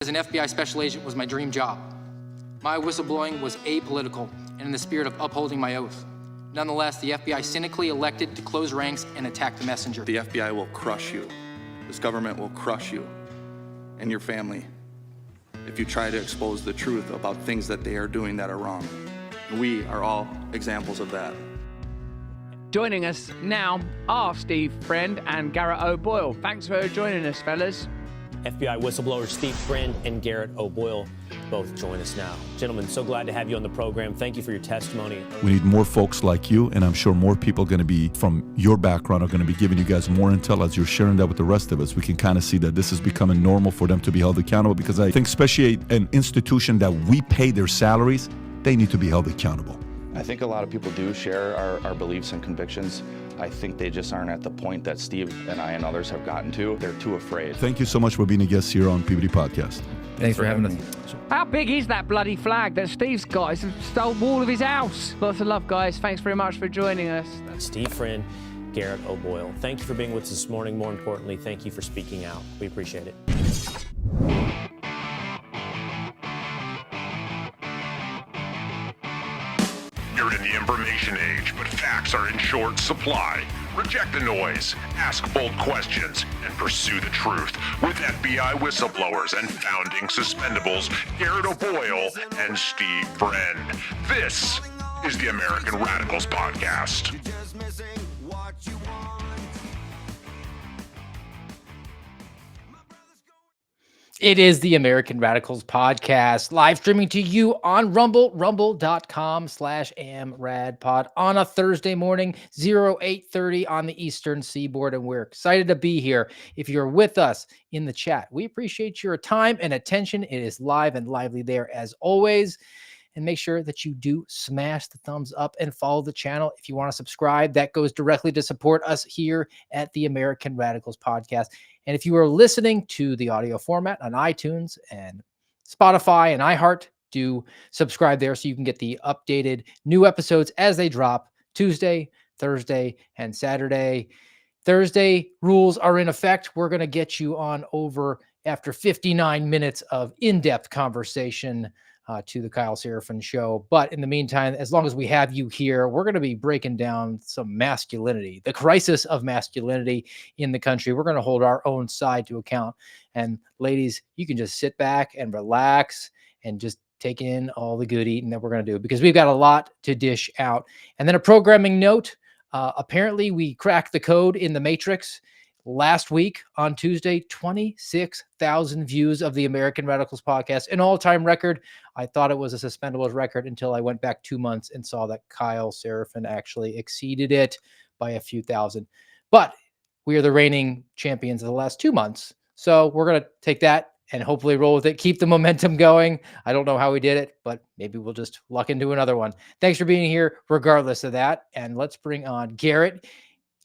As an FBI special agent was my dream job. My whistleblowing was apolitical and in the spirit of upholding my oath. Nonetheless, the FBI cynically elected to close ranks and attack the messenger. The FBI will crush you. This government will crush you and your family if you try to expose the truth about things that they are doing that are wrong. We are all examples of that. Joining us now are Steve Friend and Garrett O'Boyle. Thanks for joining us, fellas. FBI whistleblowers Steve Friend and Garrett O'Boyle both join us now. Gentlemen, so glad to have you on the program. Thank you for your testimony. We need more folks like you, and I'm sure more people are going to be from your background are going to be giving you guys more intel as you're sharing that with the rest of us. We can kind of see that this is becoming normal for them to be held accountable, because I think especially an institution that we pay their salaries, they need to be held accountable. I think a lot of people do share our beliefs and convictions. I think they just aren't at the point that Steve and I and others have gotten to. They're too afraid. Thank you so much for being a guest here on PBD Podcast. Thanks for having us. How big is that bloody flag that Steve's got? It's a stone wall of his house. Lots of love, guys. Thanks very much for joining us. Steve Friend, Garrett O'Boyle, thank you for being with us this morning. More importantly, thank you for speaking out. We appreciate it. You're in the information age, but facts are in short supply. Reject the noise, ask bold questions, and pursue the truth with FBI whistleblowers and founding suspendables Garrett O'Boyle and Steve Friend. This is the American Radicals Podcast. It is the American Radicals Podcast, live streaming to you on Rumble, rumble.com/amradpod on a Thursday morning, 08:30 on the Eastern Seaboard, and we're excited to be here. If you're with us in the chat, we appreciate your time and attention. It is live and lively there as always. And make sure that you do smash the thumbs up and follow the channel. If you want to subscribe, that goes directly to support us here at the American Radicals Podcast. And if you are listening to the audio format on iTunes and Spotify and iHeart, do subscribe there so you can get the updated new episodes as they drop Tuesday, Thursday, and Saturday. Thursday rules are in effect. We're going to get you on over after 59 minutes of in-depth conversation to the Kyle Seraphin show. But in the meantime, as long as we have you here, we're going to be breaking down some masculinity, the crisis of masculinity in the country. We're going to hold our own side to account. And ladies, you can just sit back and relax and just take in all the good eating that we're going to do, because we've got a lot to dish out. And then a programming note, apparently we cracked the code in the Matrix. Last week on Tuesday, 26,000 views of the American Radicals Podcast, an all-time record. I thought it was a suspendables record until I went back 2 months and saw that Kyle Seraphin actually exceeded it by a few thousand. But we are the reigning champions of the last 2 months. So we're going to take that and hopefully roll with it, keep the momentum going. I don't know how we did it, but maybe we'll just luck into another one. Thanks for being here regardless of that. And let's bring on Garrett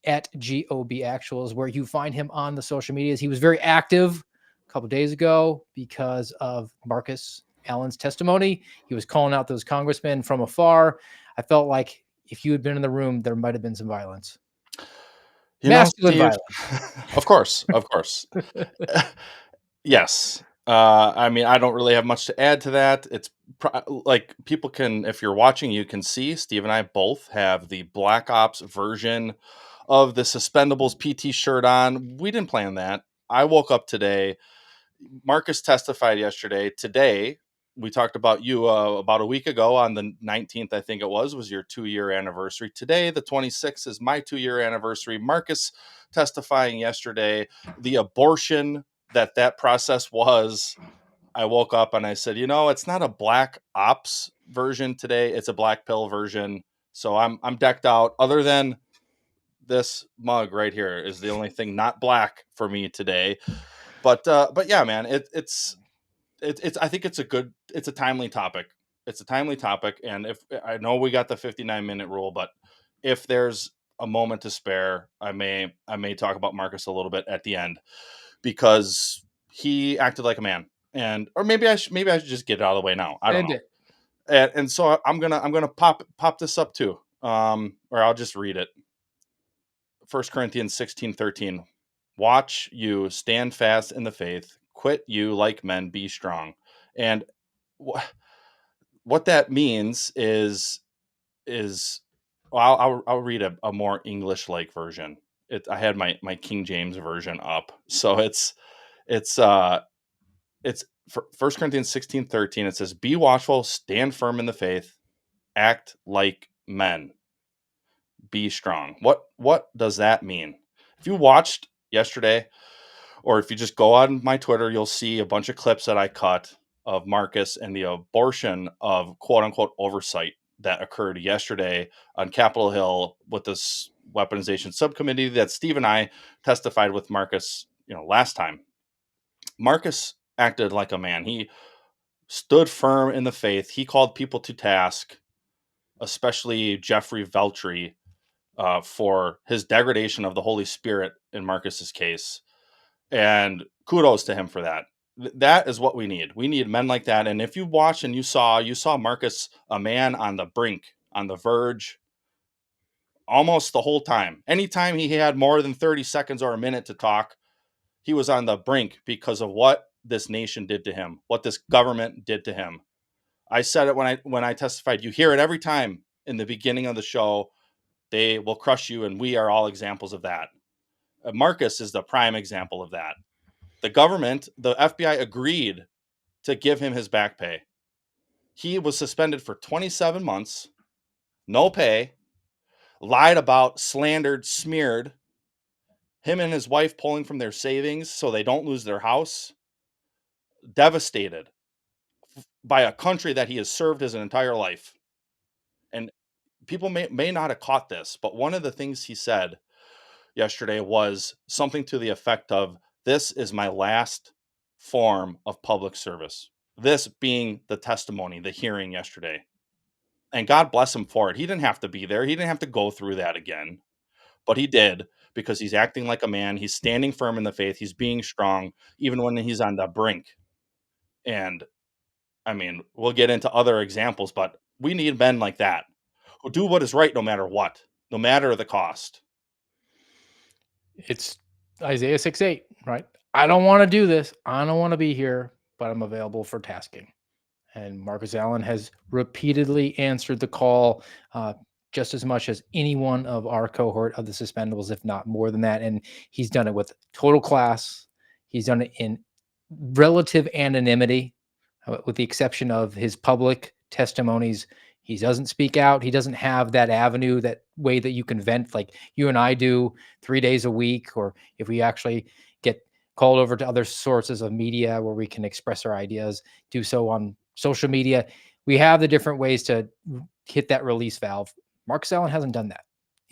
at GOB Actuals, where you find him on the social medias. He was very active a couple of days ago because of Marcus Allen's testimony. He was calling out those congressmen from afar. I felt like if you had been in the room, there might have been some violence. Masculine violence. Of course. Yes. I mean, I don't really have much to add to that. It's like people can, if you're watching, you can see Steve and I both have the Black Ops version of the Suspendables PT shirt on. We didn't plan that. I woke up today. Marcus testified yesterday. Today, we talked about you about a week ago on the 19th, I think it was your 2-year anniversary. Today, the 26th, is my 2-year anniversary. Marcus testifying yesterday. The abortion that process was, I woke up and I said, it's not a Black Ops version today. It's a Black Pill version. So I'm decked out. Other than this mug right here is the only thing not black for me today. But yeah, man, it's I think it's a timely topic. It's a timely topic. And if I know we got the 59-minute rule, but if there's a moment to spare, I may talk about Marcus a little bit at the end, because he acted like a man. Or maybe I should just get it out of the way now. I don't know. And so I'm gonna pop this up too. Or I'll just read it. 1 Corinthians 16:13. Watch you stand fast in the faith, quit you like men, be strong. And what that means is well, I'll read a more English like version. I had my King James version up, so it's it's for 1 Corinthians 16:13. It says, "Be watchful, stand firm in the faith, act like men, be strong." What does that mean? If you watched yesterday, or if you just go on my Twitter, you'll see a bunch of clips that I cut of Marcus and the abortion of quote unquote oversight that occurred yesterday on Capitol Hill with this weaponization subcommittee that Steve and I testified with Marcus, last time. Marcus acted like a man. He stood firm in the faith. He called people to task, especially Jeffrey Veltri, for his degradation of the Holy Spirit in Marcus's case. And kudos to him for that. That is what we need. We need men like that. And if you watched and you saw Marcus, a man on the brink, on the verge, almost the whole time. Anytime he had more than 30 seconds or a minute to talk, he was on the brink because of what this nation did to him, what this government did to him. I said it when I testified. You hear it every time in the beginning of the show. They will crush you, and we are all examples of that. Marcus is the prime example of that. The government, the FBI, agreed to give him his back pay. He was suspended for 27 months, no pay, lied about, slandered, smeared. Him and his wife pulling from their savings so they don't lose their house. Devastated by a country that he has served his entire life. And people may not have caught this, but one of the things he said yesterday was something to the effect of, "This is my last form of public service." This being the testimony, the hearing yesterday. And God bless him for it. He didn't have to be there. He didn't have to go through that again. But he did, because he's acting like a man. He's standing firm in the faith. He's being strong, even when he's on the brink. And I mean, we'll get into other examples, but we need men like that who do what is right no matter what, no matter the cost. It's Isaiah 6:8, right? I don't want to do this. I don't want to be here, but I'm available for tasking. And Marcus Allen has repeatedly answered the call, just as much as any one of our cohort of the suspendables, if not more than that. And he's done it with total class. He's done it in relative anonymity, with the exception of his public testimonies. He doesn't speak out. He doesn't have that avenue, that way that you can vent like you and I do 3 days a week, or if we actually get called over to other sources of media where we can express our ideas, do so on social media. We have the different ways to hit that release valve. Marcus Allen hasn't done that.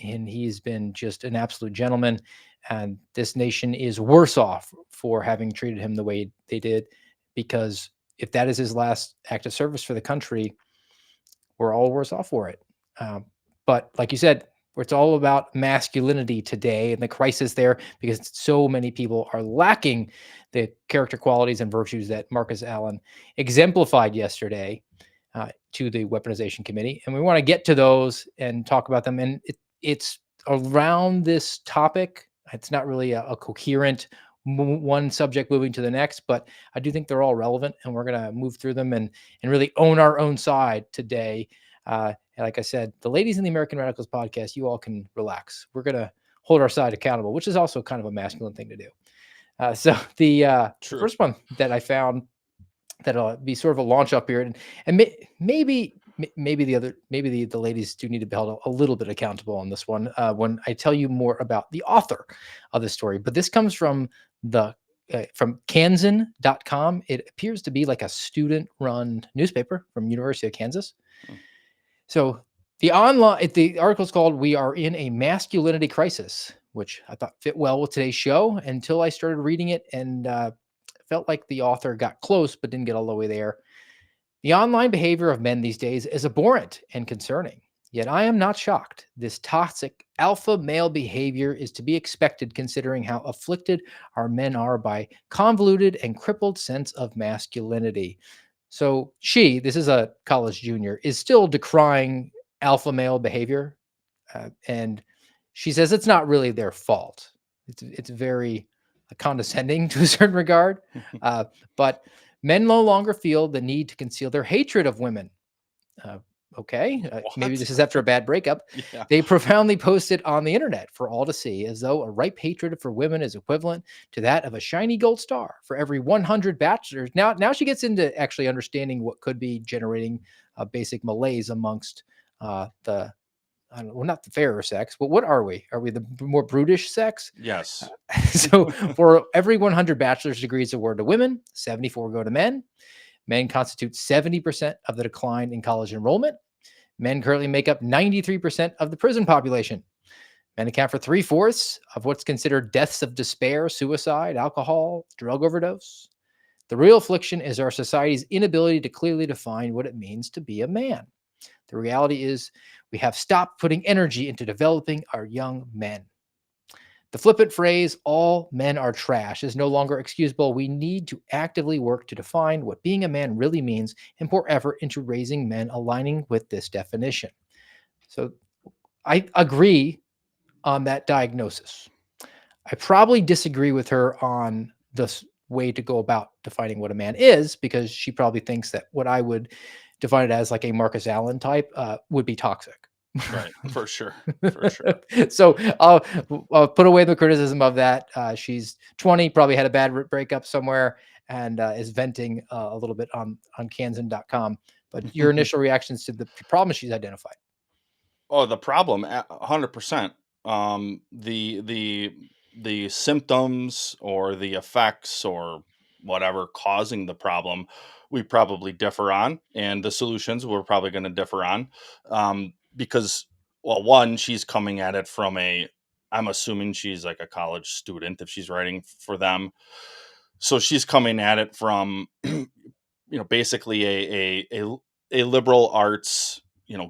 And he's been just an absolute gentleman. And this nation is worse off for having treated him the way they did, because if that is his last act of service for the country, we're all worse off for it. But like you said, it's all about masculinity today and the crisis there, because so many people are lacking the character qualities and virtues that Marcus Allen exemplified yesterday to the Weaponization Committee. And we want to get to those and talk about them. And it's around this topic. It's not really a coherent one subject moving to the next, but I do think they're all relevant, and we're going to move through them and really own our own side today. And like I said, the ladies in the American Radicals podcast, you all can relax. We're going to hold our side accountable, which is also kind of a masculine thing to do. So the first one that I found that'll be sort of a launch up here, and maybe the ladies do need to be held a little bit accountable on this one when I tell you more about the author of the story. But this comes from from Kansan.com. It appears to be like a student-run newspaper from University of Kansas. So the article is called "We Are in a Masculinity Crisis," which I thought fit well with today's show until I started reading it and felt like the author got close but didn't get all the way there. The online behavior of men these days is abhorrent and concerning. Yet I am not shocked. This toxic alpha male behavior is to be expected, considering how afflicted our men are by convoluted and crippled sense of masculinity. So this is a college junior, is still decrying alpha male behavior. And she says it's not really their fault. It's very condescending to a certain regard. But men no longer feel the need to conceal their hatred of women. Okay, maybe What? this is after a bad breakup. Yeah. They profoundly post it on the internet for all to see, as though a ripe hatred for women is equivalent to that of a shiny gold star for every 100 bachelors. Now she gets into actually understanding what could be generating basic malaise amongst the, I don't know, well, not the fairer sex, but what are we? Are we the more brutish sex? Yes. So for every 100 bachelor's degrees awarded to women, 74 go to men. Men constitute 70% of the decline in college enrollment. Men currently make up 93% of the prison population. Men account for 3/4 of what's considered deaths of despair, suicide, alcohol, drug overdose. The real affliction is our society's inability to clearly define what it means to be a man. The reality is we have stopped putting energy into developing our young men. The flippant phrase, all men are trash, is no longer excusable. We need to actively work to define what being a man really means and pour effort into raising men aligning with this definition. So I agree on that diagnosis. I probably disagree with her on the way to go about defining what a man is, because she probably thinks that what I would define it as, like a Marcus Allen type, would be toxic. Right. For sure. For sure. So I'll put away the criticism of that. She's 20, probably had a bad breakup somewhere, and is venting a little bit on Kansan.com. But your initial reactions to the problem she's identified? Oh, the problem, 100%. The symptoms or the effects or whatever causing the problem, we probably differ on, and the solutions we're probably going to differ on. Because, well, one, she's coming at it from I'm assuming she's like a college student if she's writing for them, so she's coming at it from basically a liberal arts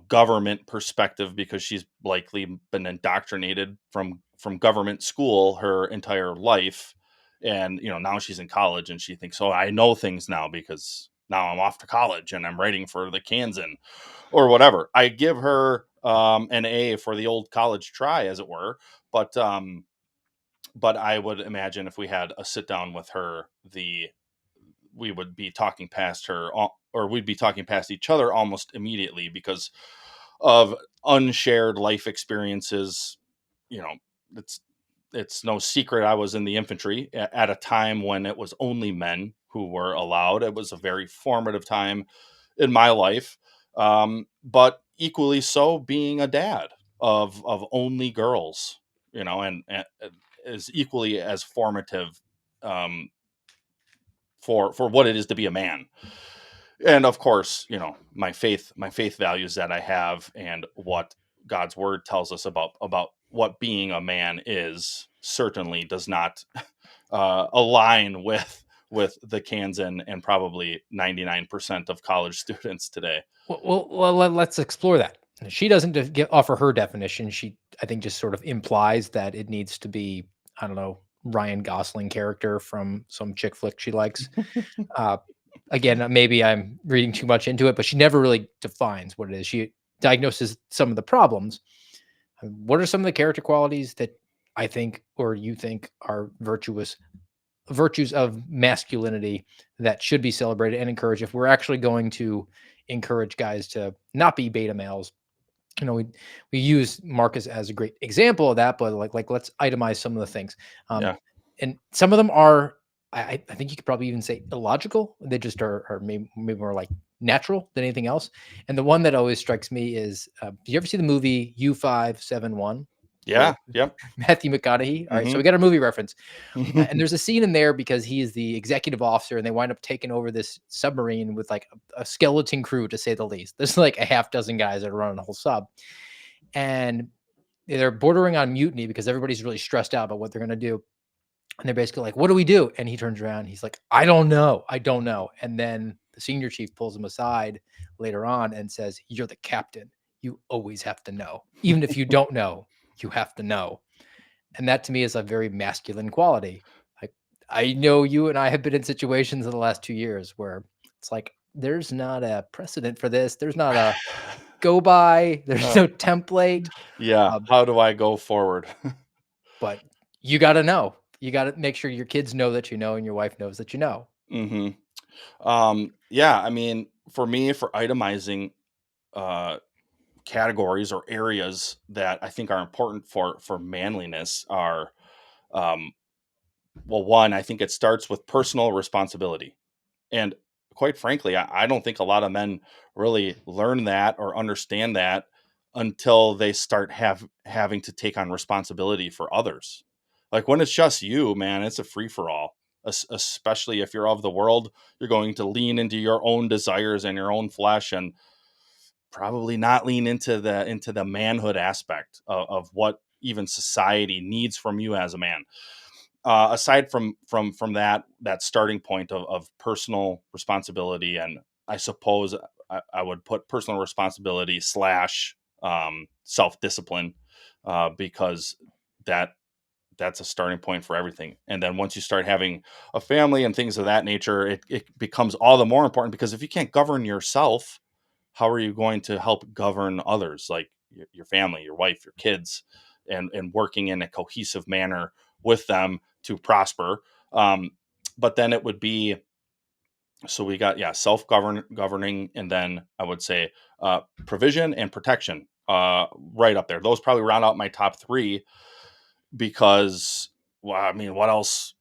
government perspective, because she's likely been indoctrinated from government school her entire life, and now she's in college and she thinks, oh, I know things now because now I'm off to college and I'm writing for the Kansan or whatever. I give her an A for the old college try, as it were, but I would imagine if we had a sit down with her, we would be talking past her, or we'd be talking past each other almost immediately, because of unshared life experiences. You know, it's no secret I was in the infantry at a time when it was only men who were allowed. It was a very formative time in my life, but equally so being a dad of only girls, and is equally as formative, for what it is to be a man. And of course, my faith values that I have, and what God's word tells us about what being a man is, certainly does not align with the Kansan and probably 99% of college students today. Well, let's explore that. She doesn't offer her definition. She, I think, just sort of implies that it needs to be, I don't know, Ryan Gosling character from some chick flick she likes. Uh, Again, maybe I'm reading too much into it, but she never really defines what it is. She diagnoses some of the problems. What are some of the character qualities that I think, or you think, are virtues of masculinity that should be celebrated and encouraged if we're actually going to encourage guys to not be beta males? We use Marcus as a great example of that, but like let's itemize some of the things. Yeah. And some of them are, I think you could probably even say illogical. They just are maybe more like natural than anything else. And the one that always strikes me is, do you ever see the movie U-571? Yeah. Yep. Matthew McConaughey. All right, so we got our movie reference. And there's a scene in there because he is the executive officer, and they wind up taking over this submarine with like a skeleton crew, to say the least. There's like a half dozen guys that are running the whole sub, and they're bordering on mutiny because everybody's really stressed out about what they're going to do. And they're basically like, what do we do? And he turns around, he's like, I don't know. And then the senior chief pulls him aside later on and says, you're the captain. You always have to know. Even if you don't know, you have to know. And that to me is a very masculine quality. Like, I know you and I have been in situations in the last 2 years where it's like, there's not a precedent for this. There's not a go by. There's no template. Yeah. How do I go forward? But you got to know. You got to make sure your kids know that you know, and your wife knows that you know. Hmm. Yeah, I mean, for me, for itemizing uh, categories or areas that I think are important for manliness are, um, well, one, I think it starts with personal responsibility. And quite frankly, I don't think a lot of men really learn that or understand that until they start having to take on responsibility for others. Like when it's just you, man, it's a free for all. Especially if you're of the world, you're going to lean into your own desires and your own flesh, and probably not lean into the manhood aspect of what even society needs from you as a man. Aside from that starting point of personal responsibility, and I suppose I would put personal responsibility slash self discipline, because that that's a starting point for everything. And then once you start having a family and things of that nature, it becomes all the more important, because if you can't govern yourself, how are you going to help govern others, like your family, your wife, your kids, and working in a cohesive manner with them to prosper. But then it would be, so we got, yeah, governing, and then I would say provision and protection, right up there. Those probably round out my top three, because, well, I mean, what else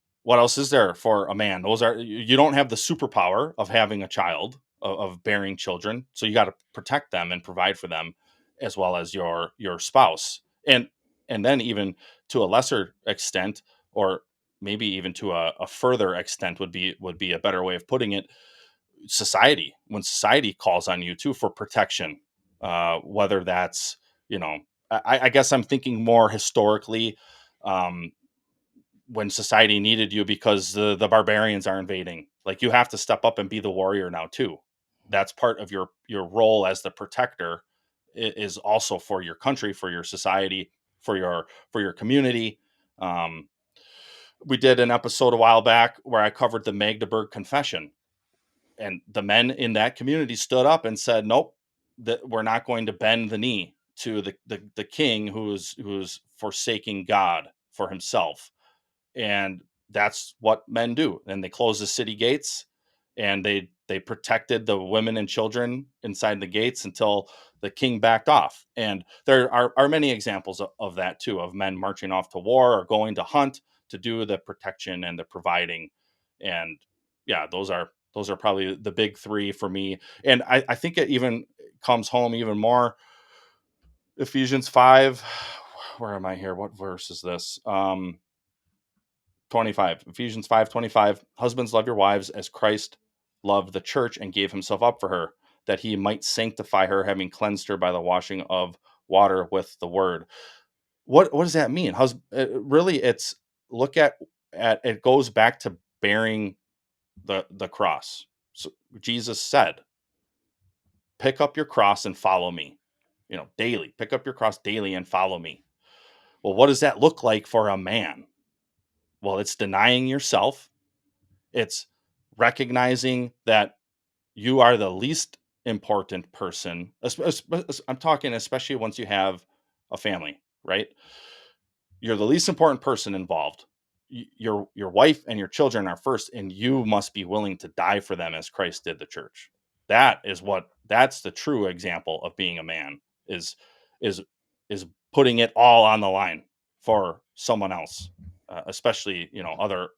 is there for a man? Those are, you don't have the superpower of having a child, of bearing children, so you got to protect them and provide for them, as well as your spouse. And then, even to a lesser extent, or maybe even to a further extent, would be a better way of putting it, society. When society calls on you too for protection, whether that's, you know, I guess I'm thinking more historically, um, when society needed you because the barbarians are invading. Like, you have to step up and be the warrior now too. That's part of your role as the protector, is also for your country, for your society, for your community. Um, we did an episode a while back where I covered the Magdeburg Confession, and the men in that community stood up and said, "Nope, that we're not going to bend the knee to the king who's forsaking God for himself." And that's what men do. And they closed the city gates, and they protected the women and children inside the gates until the king backed off. And there are many examples of that too, of men marching off to war or going to hunt to do the protection and the providing. And yeah, those are probably the big three for me. And I think it even comes home even more. Ephesians 5, where am I here? What verse is this? 25, Ephesians 5:25. Husbands, love your wives as Christ loved the church and gave himself up for her, that he might sanctify her, having cleansed her by the washing of water with the word. What does that mean? Really, it's, look at it goes back to bearing the cross. So Jesus said, pick up your cross and follow me. Daily. Pick up your cross daily and follow me. Well, what does that look like for a man? Well, it's denying yourself. It's recognizing that you are the least important person. I'm talking especially once you have a family, right? You're the least important person involved. Your wife and your children are first, and you must be willing to die for them as Christ did the church. That's the true example of being a man, is is is putting it all on the line for someone else, especially, other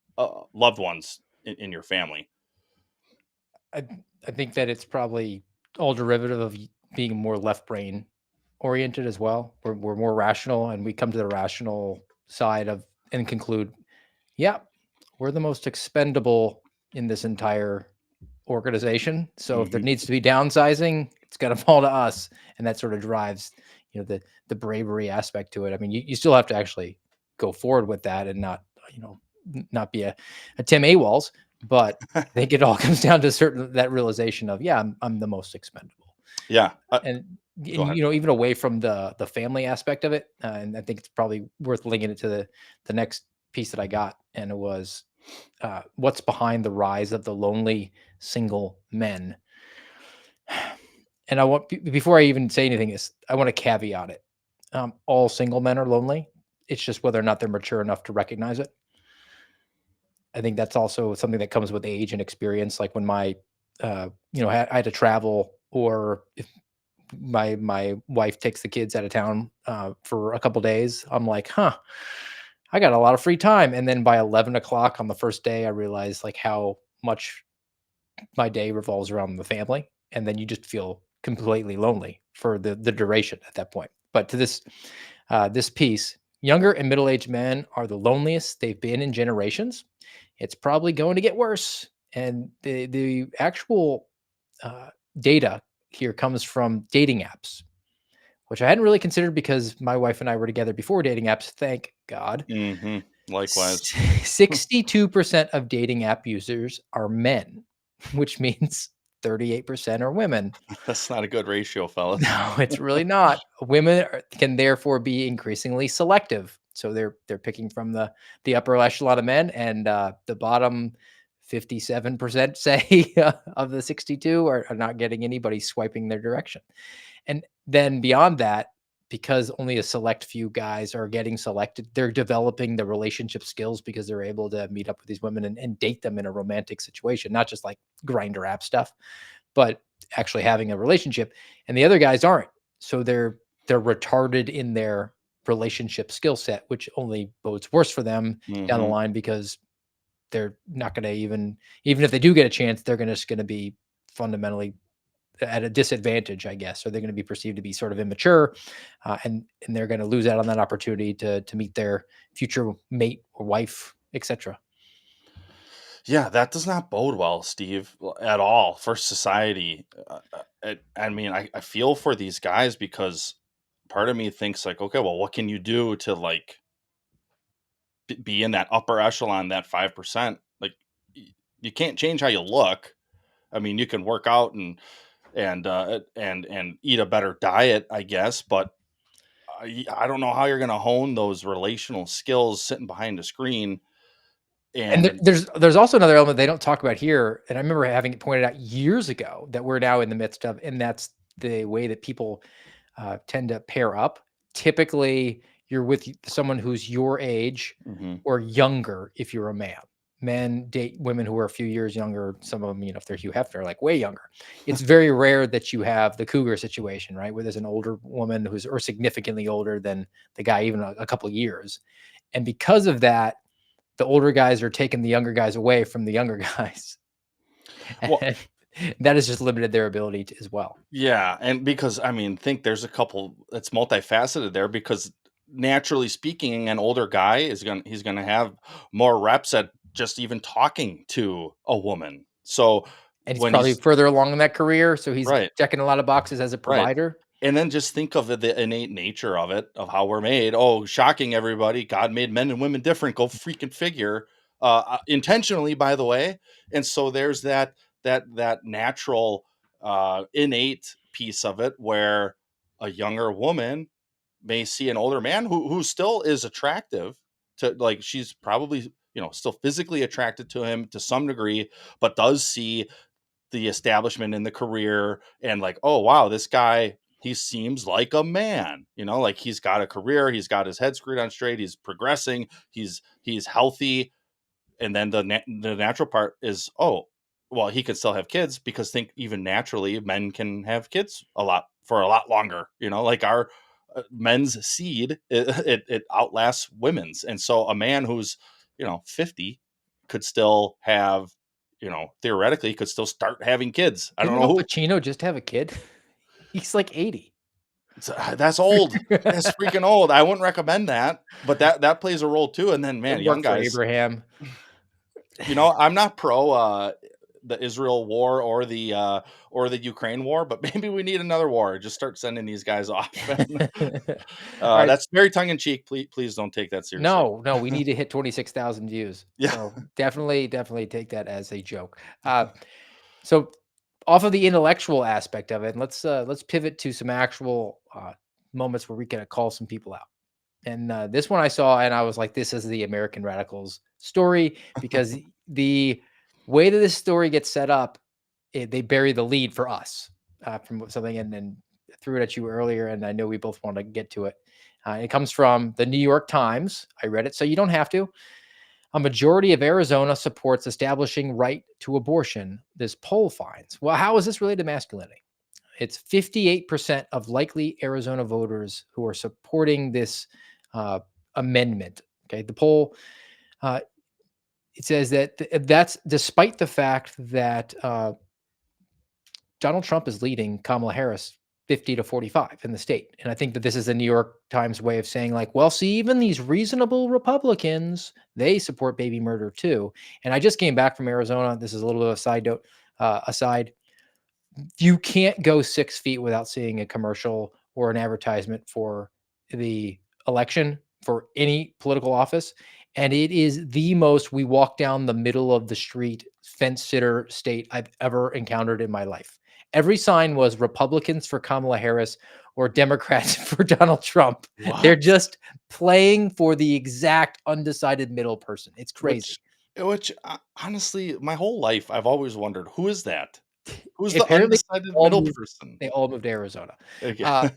loved ones in your family. I I think that it's probably all derivative of being more left brain oriented as well. We're more rational, and we come to the rational side of and conclude, yeah, we're the most expendable in this entire organization. So if there Hmm. needs to be downsizing, it's got to fall to us, and that sort of drives, the bravery aspect to it. I mean, you still have to actually go forward with that and not, not be a Tim AWOLs, but I think it all comes down to certain that realization of, yeah, I'm the most expendable. Yeah. And Go ahead. even away from the family aspect of it, and I think it's probably worth linking it to the next piece that I got, and it was what's behind the rise of the lonely single men. And I want, before I even say anything, is I want to caveat it. All single men are lonely. It's just whether or not they're mature enough to recognize it. I think that's also something that comes with age and experience. Like when my, I had to travel, or if my wife takes the kids out of town for a couple days, I'm like, huh, I got a lot of free time. And then by 11 o'clock on the first day, I realized like how much my day revolves around the family, and then you just feel completely lonely for the duration at that point. But to this piece, younger and middle-aged men are the loneliest they've been in generations. It's probably going to get worse. And the actual uh, data here comes from dating apps, which I hadn't really considered because my wife and I were together before dating apps. Thank God. Hmm. Likewise. 62% of dating app users are men, which means 38% are women. That's not a good ratio, fellas. No, it's really not. Women can therefore be increasingly selective. So they're picking from the upper echelon of men, and the bottom 57% say of the 62 are not getting anybody swiping their direction. And then beyond that, because only a select few guys are getting selected, they're developing the relationship skills because they're able to meet up with these women and date them in a romantic situation, not just like grinder app stuff, but actually having a relationship. And the other guys aren't. So they're retarded in their relationship skill set, which only bodes worse for them down the Hmm. line, because they're not going to even if they do get a chance, they're just going to be fundamentally at a disadvantage, I guess, or they're going to be perceived to be sort of immature, and they're going to lose out on that opportunity to meet their future mate or wife, etc. Yeah, that does not bode well, Steve, at all for society. I mean, I feel for these guys because part of me thinks like, okay, well, what can you do to like be in that upper echelon, that 5%? Like, you can't change how you look. I mean, you can work out and eat a better diet, I guess, but I don't know how you're going to hone those relational skills sitting behind a screen. And And there's also another element they don't talk about here, and I remember having it pointed out years ago that we're now in the midst of, and that's the way that people tend to pair up. Typically, you're with someone who's your age Mhm. or younger if you're a man. Men date women who are a few years younger. Some of them, if they're Hugh Hefner, like way younger. It's very rare that you have the cougar situation, right? Where there's an older woman who's or significantly older than the guy, even a couple of years. And because of that, the older guys are taking the younger guys away from the younger guys. Well, And that has just limited their ability to, as well. yeah, and because I mean, think there's a couple it's multifaceted there because naturally speaking, an older guy he's gonna have more reps at just even talking to a woman. So And he's when probably he's further along in that career, so he's right, checking a lot of boxes as a right. provider. And then just think of the innate nature of it, of how we're made. Oh, shocking everybody. God made men and women different. Go freaking figure. Intentionally, by the way. And so there's that natural innate piece of it where a younger woman may see an older man who still is attractive to like she's probably still physically attracted to him to some degree, but does see the establishment in the career and like, oh wow, this guy, he seems like a man, like he's got a career, he's got his head screwed on straight, he's progressing, he's healthy. And then the natural part is, oh, well, he could still have kids because think even naturally men can have kids a lot longer, like our men's seed, it outlasts women's. And so a man who's 50 could still have, theoretically could still start having kids. I don't Didn't know Al who. Pacino just have a kid? He's like 80. That's old. That's freaking old. I wouldn't recommend that, but that plays a role too. And then It man, young worked for guys, Abraham. I'm not pro the Israel war or the Ukraine war, but maybe we need another war. Just start sending these guys off. All right. That's very tongue in cheek. Please don't take that seriously. No, no, we need to hit 26,000 views. Yeah. So definitely take that as a joke. So off of the intellectual aspect of it, let's pivot to some actual moments where we can call some people out. And this one I saw, and I was like, "This is the American Radicals story," because the way that this story gets set up, they bury the lead for us from something, and then threw it at you earlier, and I know we both want to get to it. It comes from the New York Times. I read it, so you don't have to. A majority of Arizona supports establishing right to abortion, this poll finds. Well, how is this related to masculinity? It's 58% of likely Arizona voters who are supporting this uh, amendment. Okay, the poll uh, it says that that's despite the fact that Donald Trump is leading Kamala Harris 50-45 in the state. And I think that this is the New York Times way of saying, like, well, see, even these reasonable Republicans, they support baby murder too. And I just came back from Arizona. This is a little bit of a side note, aside. You can't go 6 feet without seeing a commercial or an advertisement for the election for any political office, and it is the most we walk down the middle of the street fence sitter state I've ever encountered in my life. Every sign was Republicans for Kamala Harris or Democrats for Donald Trump. They're What? just playing for the exact undecided middle person. It's crazy. Which honestly, my whole life I've always wondered, who is that? Who's the Apparently, undecided all middle moved person? they all moved to Arizona. Okay. Uh,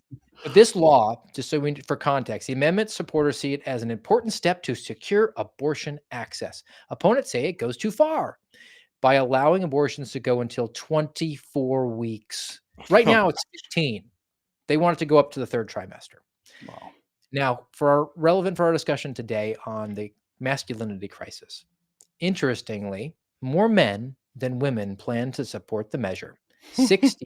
but this law, just so we for context, the amendment supporters see it as an important step to secure abortion access. Opponents say it goes too far by allowing abortions to go until 24 weeks. Right Oh, now, it's 15. They want it to go up to the third trimester. wow. Now, relevant for our discussion today on the masculinity crisis. Interestingly, more men than women plan to support the measure, 62%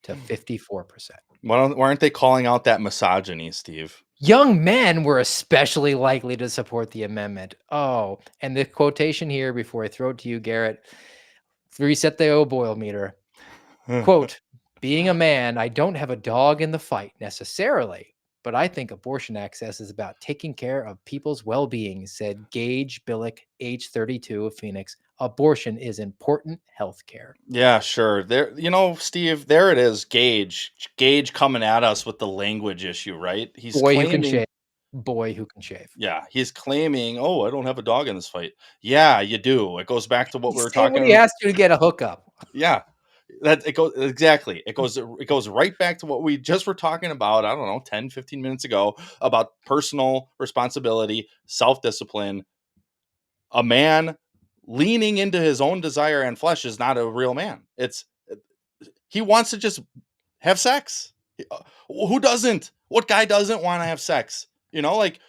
to 54%. Why aren't they calling out that misogyny, Steve? Young men were especially likely to support the amendment. Oh, and the quotation here before I throw it to you, Garrett, reset the O'Boyle meter. Quote, being a man, I don't have a dog in the fight necessarily, but I think abortion access is about taking care of people's well being, said Gage Billick, age 32 of Phoenix. Abortion is important health care. Yeah, sure. There, Steve, there it is. Gage coming at us with the language issue, right? He's Boy who can claiming, shave. Boy who can shave. yeah, he's claiming, oh, I don't have a dog in this fight. Yeah, you do. It goes back to what we He's were saying what talking he about. has to get a hookup. Yeah, that it goes exactly. It goes right back to what we just were talking about, I don't know, 10, 15 minutes ago about personal responsibility, self-discipline. A man leaning into his own desire and flesh is not a real man. He wants to just have sex. Who doesn't? What guy doesn't want to have sex? Like,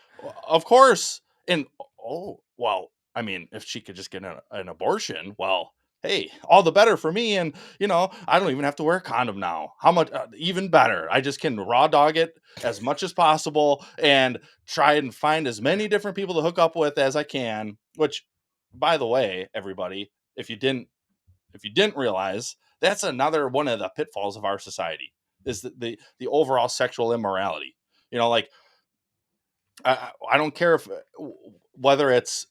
of course. And oh, well, I mean, if she could just get an abortion, well, hey, all the better for me. And I don't even have to wear a condom now. How much? Even better. I just can raw dog it as much as possible and try and find as many different people to hook up with as I can. Which, by the way, everybody, if you didn't realize, that's another one of the pitfalls of our society is the overall sexual immorality. Like, I don't care if whether it's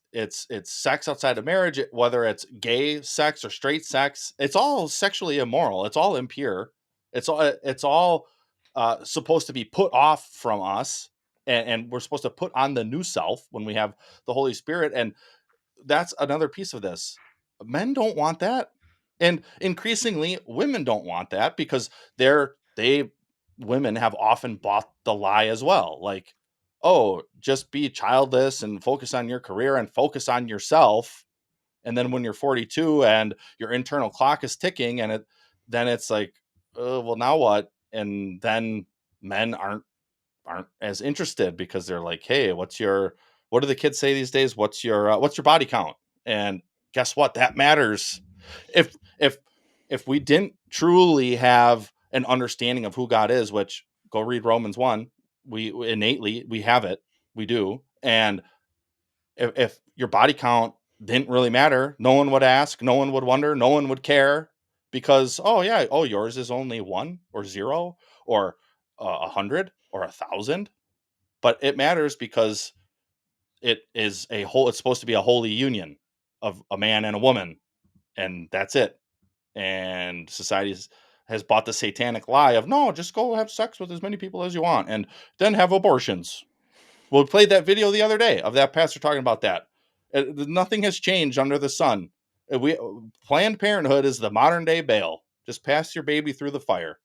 sex outside of marriage, whether it's gay sex or straight sex, it's all sexually immoral. It's all impure. It's all supposed to be put off from us, and we're supposed to put on the new self when we have the Holy Spirit. And that's another piece of this. Men don't want that. And increasingly women don't want that because they women have often bought the lie as well. Like, oh, just be childless and focus on your career and focus on yourself. And then when you're 42 and your internal clock is ticking then it's like, well, now what? And then men aren't as interested because they're like, hey, what do the kids say these days? What's your body count? And guess what? That matters. If we didn't truly have an understanding of who God is, which go read Romans 1, we innately we have it. We do. And if your body count didn't really matter, no one would ask, no one would wonder, no one would care because, oh yeah, oh, yours is only 1 or 0 or 100 or 1,000. But it matters because it's supposed to be a holy union of a man and a woman, and that's it. And society has bought the satanic lie of, no, just go have sex with as many people as you want and then have abortions. Well, we played that video the other day of that pastor talking about that. Nothing has changed under the sun. Planned Parenthood is the modern day Baal. Just pass your baby through the fire.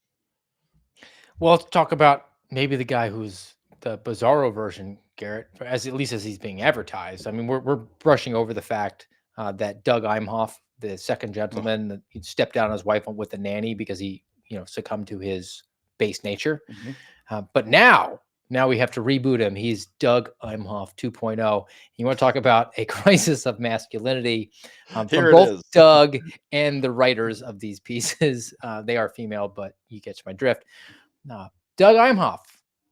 Well, let's talk about maybe the guy who's the bizarro version Garrett, as at least as he's being advertised. I mean, we're brushing over the fact that Doug Imhoff, the second Ugh. gentleman, that he stepped down on his wife with a nanny because he, succumbed to his base nature. Mhm. But now we have to reboot him. He's Doug Imhoff 2.0. You want to talk about a crisis of masculinity from Here it both is. Doug and the writers of these pieces. They are female, but you catch my drift. Doug Imhoff,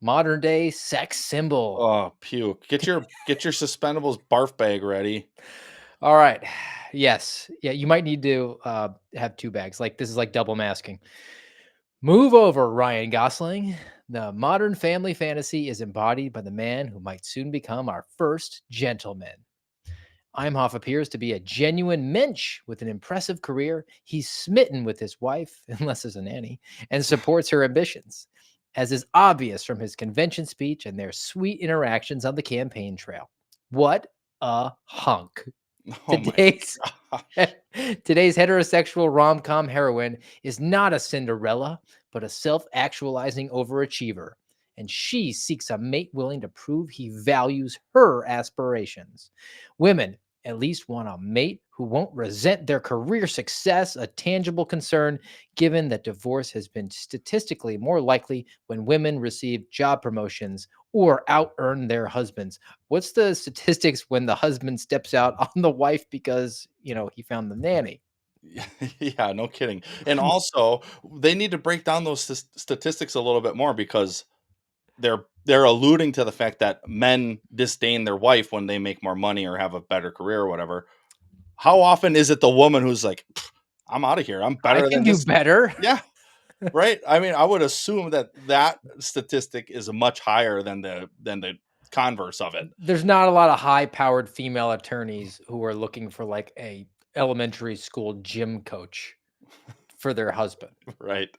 modern day sex symbol. Oh, puke. Get your suspendables barf bag ready. All right. Yes. Yeah. You might need to have two bags. Like this is like double masking. Move over, Ryan Gosling. The modern family fantasy is embodied by the man who might soon become our first gentleman. Imhoff appears to be a genuine mensch with an impressive career. He's smitten with his wife, unless there's a nanny, and supports her ambitions, as is obvious from his convention speech and their sweet interactions on the campaign trail. What a hunk. Oh my Today's gosh. today's heterosexual rom-com heroine is not a Cinderella, but a self-actualizing overachiever. And she seeks a mate willing to prove he values her aspirations. Women at least want a mate who won't resent their career success, a tangible concern, given that divorce has been statistically more likely when women receive job promotions or out earn their husbands. What's the statistics when the husband steps out on the wife because, he found the nanny? Yeah, no kidding. And also, they need to break down those statistics a little bit more because they're alluding to the fact that men disdain their wife when they make more money or have a better career or whatever. How often is it the woman who's like, "Pff, I'm out of here. I'm I better can than do this." better. Yeah, right. I mean, I would assume that statistic is much higher than the converse of it. There's not a lot of high-powered female attorneys who are looking for like a elementary school gym coach for their husband. Right.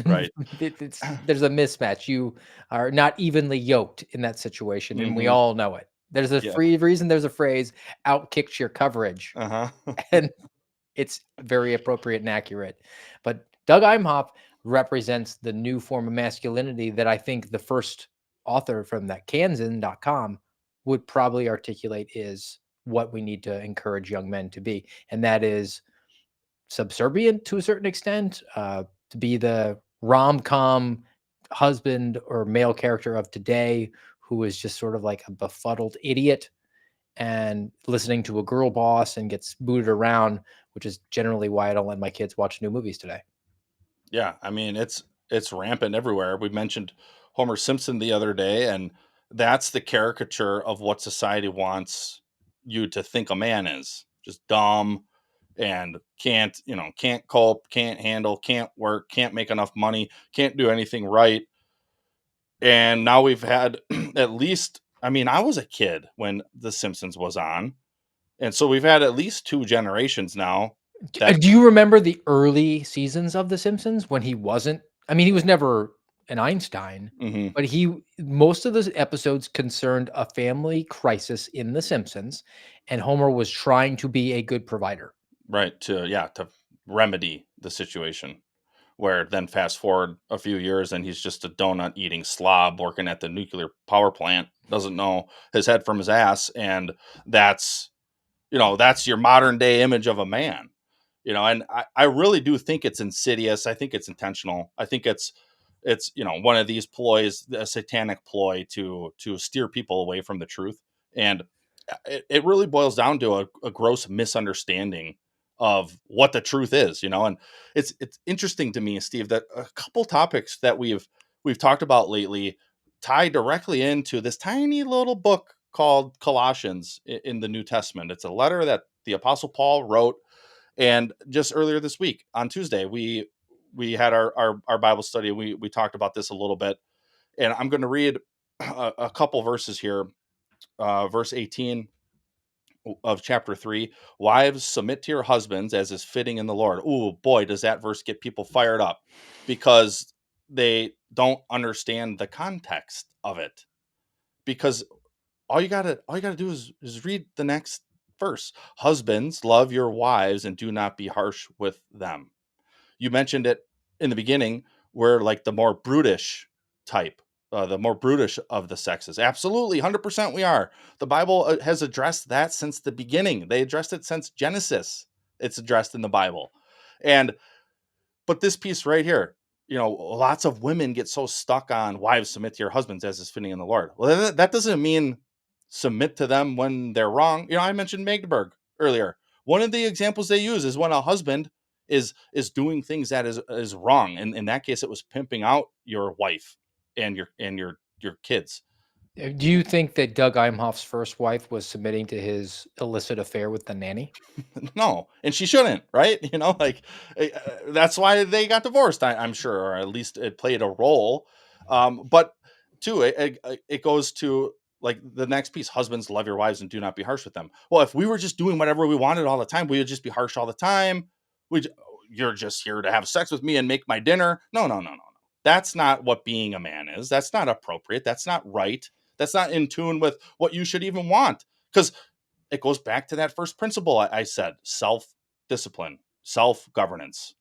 Right. There's a mismatch. You are not evenly yoked in that situation, and we Hmm. all know it. There's a Yeah. free reason. There's a phrase: "Outkicks your coverage," Uh-huh. and it's very appropriate and accurate. But Doug Imhoff represents the new form of masculinity that I think the first author from that Kansan.com would probably articulate is what we need to encourage young men to be. And that is subservient to a certain extent, to be the rom-com husband or male character of today who is just sort of like a befuddled idiot and listening to a girl boss and gets booted around, which is generally why I don't let my kids watch new movies today. Yeah, I mean, it's rampant everywhere. We mentioned Homer Simpson the other day, and that's the caricature of what society wants you to think a man is. Just dumb and can't cope, can't handle, can't work, can't make enough money, can't do anything right. And now we've had at least, I mean, I was a kid when The Simpsons was on. And so we've had at least two generations now that Do you remember the early seasons of The Simpsons when he wasn't? I mean, he was never an Einstein, Mhm, but most of the episodes concerned a family crisis in The Simpsons, and Homer was trying to be a good provider. right, to remedy the situation. Where then fast forward a few years and he's just a donut eating slob working at the nuclear power plant, doesn't know his head from his ass, and that's that's your modern day image of a man. And I really do think it's insidious. I think it's intentional. I think it's one of these ploys, a satanic ploy to steer people away from the truth. And it really boils down to a gross misunderstanding of what the truth is. And it's interesting to me, Steve, that a couple topics that we've talked about lately tie directly into this tiny little book called Colossians in the New Testament. It's a letter that the Apostle Paul wrote, and just earlier this week on Tuesday, we had our Bible study. We talked about this a little bit, and I'm going to read a couple verses here. Verse 18 of chapter 3: wives, submit to your husbands as is fitting in the Lord. Oh boy, does that verse get people fired up, because they don't understand the context of it. Because all you gotta do is read the next verse. Husbands, love your wives and do not be harsh with them. You mentioned it in the beginning. We're like the more brutish type the more brutish of the sexes. Absolutely, 100% we are. The Bible has addressed that since the beginning. They addressed it since Genesis. It's addressed in the Bible. And but this piece right here, lots of women get so stuck on wives submit to your husbands as is fitting in the Lord. Well, that doesn't mean submit to them when they're wrong. I mentioned Magdeburg earlier. One of the examples they use is when a husband is doing things that is wrong. And in that case, it was pimping out your wife and your kids. Do you think that Doug Imhoff's first wife was submitting to his illicit affair with the nanny? No, and she shouldn't, right? That's why they got divorced, I'm sure, or at least it played a role. But too, it goes to like the next piece: husbands, love your wives and do not be harsh with them. Well, if we were just doing whatever we wanted all the time, we would just be harsh all the time. You're just here to have sex with me and make my dinner. No, no, no, no, no. That's not what being a man is. That's not appropriate. That's not right. That's not in tune with what you should even want. Because it goes back to that first principle I said: self-discipline, self-governance.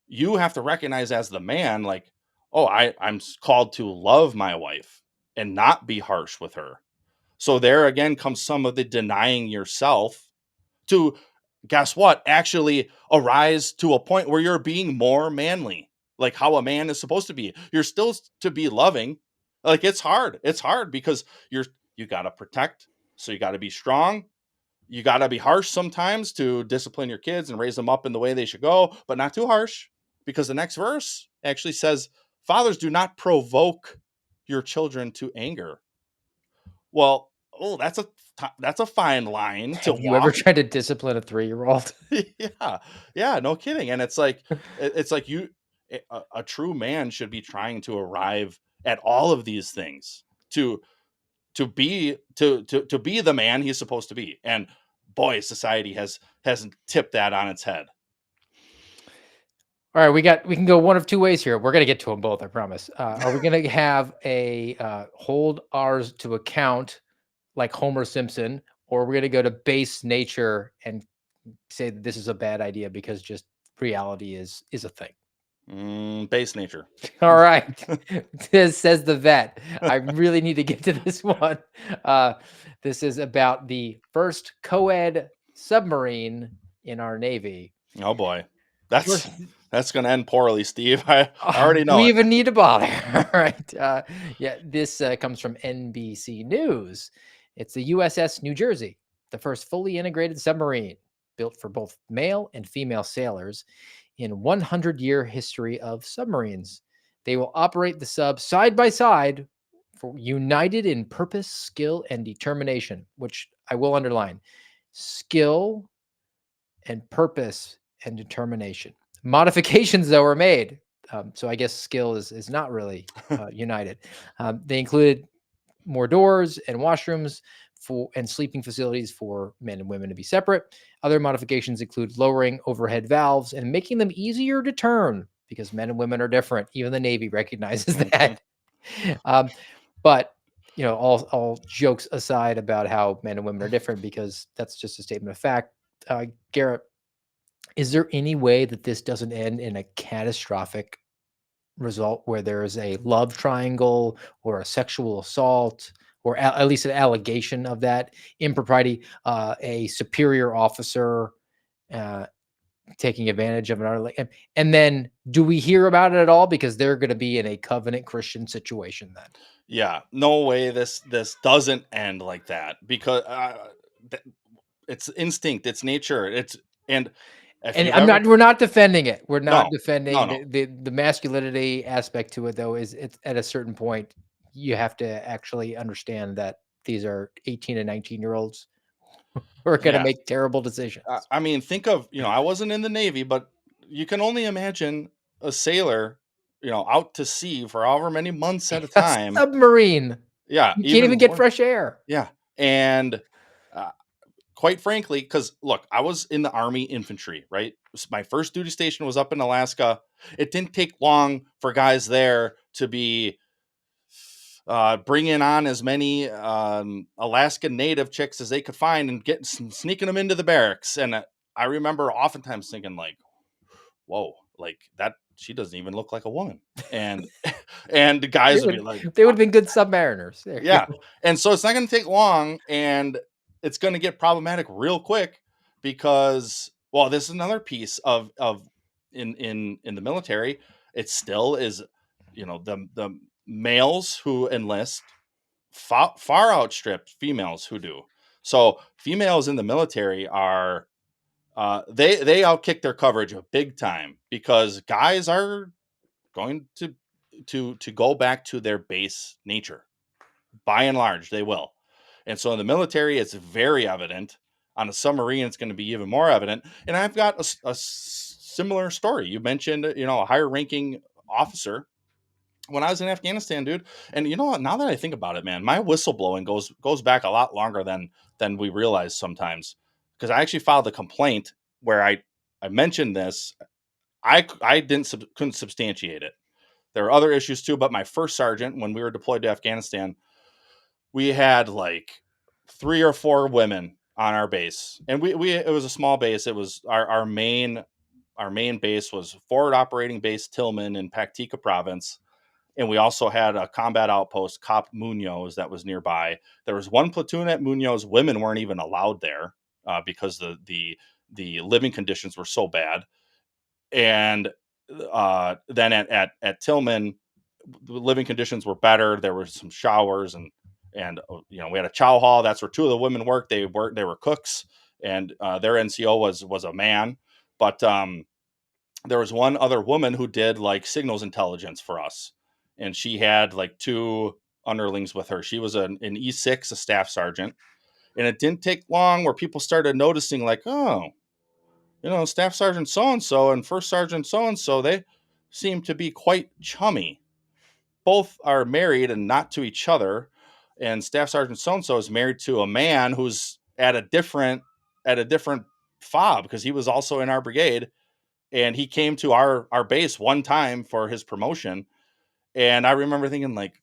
You have to recognize as the man, like, oh, I'm called to love my wife and not be harsh with her. So there again comes some of the denying yourself to, guess what, actually arise to a point where you're being more manly, like how a man is supposed to be. You're still to be loving. Like, it's hard because you got to protect, so you got to be strong. You got to be harsh sometimes to discipline your kids and raise them up in the way they should go, but not too harsh, because the next verse actually says, fathers, do not provoke your children to anger. Well, that's a fine line to Have you ever walk. tried to discipline a 3-year-old? Yeah, no kidding. And it's like a true man should be trying to arrive at all of these things to be the man he's supposed to be. And boy, society hasn't tipped that on its head. All right, we can go one of two ways here. We're gonna get to them both, I promise. Are we gonna have a hold ours to account like Homer Simpson, or we're gonna go to base nature and say that this is a bad idea because just reality is a thing? Base nature. All right, this says the vet. I really need to get to this one. This is about the first co-ed submarine in our Navy. Oh boy, First, that's going to end poorly, Steve. I already do know we it. even need to bother? All right. Yeah, this comes from NBC News. It's the USS New Jersey, the first fully integrated submarine built for both male and female sailors in 100-year history of submarines. They will operate the sub side by side, for united in purpose, skill, and determination, which I will underline: skill and purpose and determination. Modifications, though, are made. So I guess skill is not really united. They included more doors and washrooms and sleeping facilities for men and women to be separate. Other modifications include lowering overhead valves and making them easier to turn, because men and women are different. Even the Navy recognizes that. But all jokes aside about how men and women are different, because that's just a statement of fact. Garrett, is there any way that this doesn't end in a catastrophic result where there is a love triangle or a sexual assault, or at least an allegation of that impropriety, a superior officer taking advantage of another? And then do we hear about it at all? Because they're going to be in a covenant Christian situation then. Yeah, no way this doesn't end like that, because it's instinct, it's nature, and if And you've ever we're not defending it. We're not no defending no the masculinity aspect to it, though. Is it's at a certain point you have to actually understand that these are 18 and 19-year-olds who are going to yeah. make terrible decisions. I mean, think of, I wasn't in the Navy, but you can only imagine a sailor, out to sea for however many months at a A time. submarine. Yeah, You can't even even get more. fresh air. Yeah, and quite frankly, because look, I was in the Army infantry, right? My first duty station was up in Alaska. It didn't take long for guys there to be bringing on as many Alaskan native chicks as they could find and sneaking them into the barracks. And I remember oftentimes thinking like, whoa, like that, she doesn't even look like a woman. And and the guys would be like, They would have been good submariners. There you yeah. go. And so it's not going to take long, and it's going to get problematic real quick because, well, this is another piece of in the military. It still is, the males who enlist far outstrip females who do. So females in the military are they outkick their coverage a big time because guys are going to go back to their base nature. By and large, they will. And so in the military, it's very evident. On a submarine, it's going to be even more evident. And I've got a similar story. You mentioned, a higher ranking officer when I was in Afghanistan, dude. And you know what? Now that I think about it, man, my whistleblowing goes back a lot longer than we realize sometimes. Because I actually filed a complaint where I mentioned this. I couldn't substantiate it. There are other issues too, but my first sergeant, when we were deployed to Afghanistan, we had like 3 or 4 women on our base, and we it was a small base. It was our main base was Forward Operating Base Tillman in Paktika Province, and we also had a combat outpost, Cap Munoz, that was nearby. There was one platoon at Munoz. Women weren't even allowed there because the living conditions were so bad. And then at Tillman, the living conditions were better. There were some showers and we had a chow hall. That's where 2 of the women worked. They were cooks, and their NCO was a man. But there was one other woman who did like signals intelligence for us, and she had like 2 underlings with her. She was an E6, a staff sergeant, and it didn't take long where people started noticing like, oh, Staff Sergeant so and so and First Sergeant so and so, they seem to be quite chummy. Both are married and not to each other, and Staff Sergeant so and so is married to a man who's at a different fob because he was also in our brigade, and he came to our base one time for his promotion. And I remember thinking like,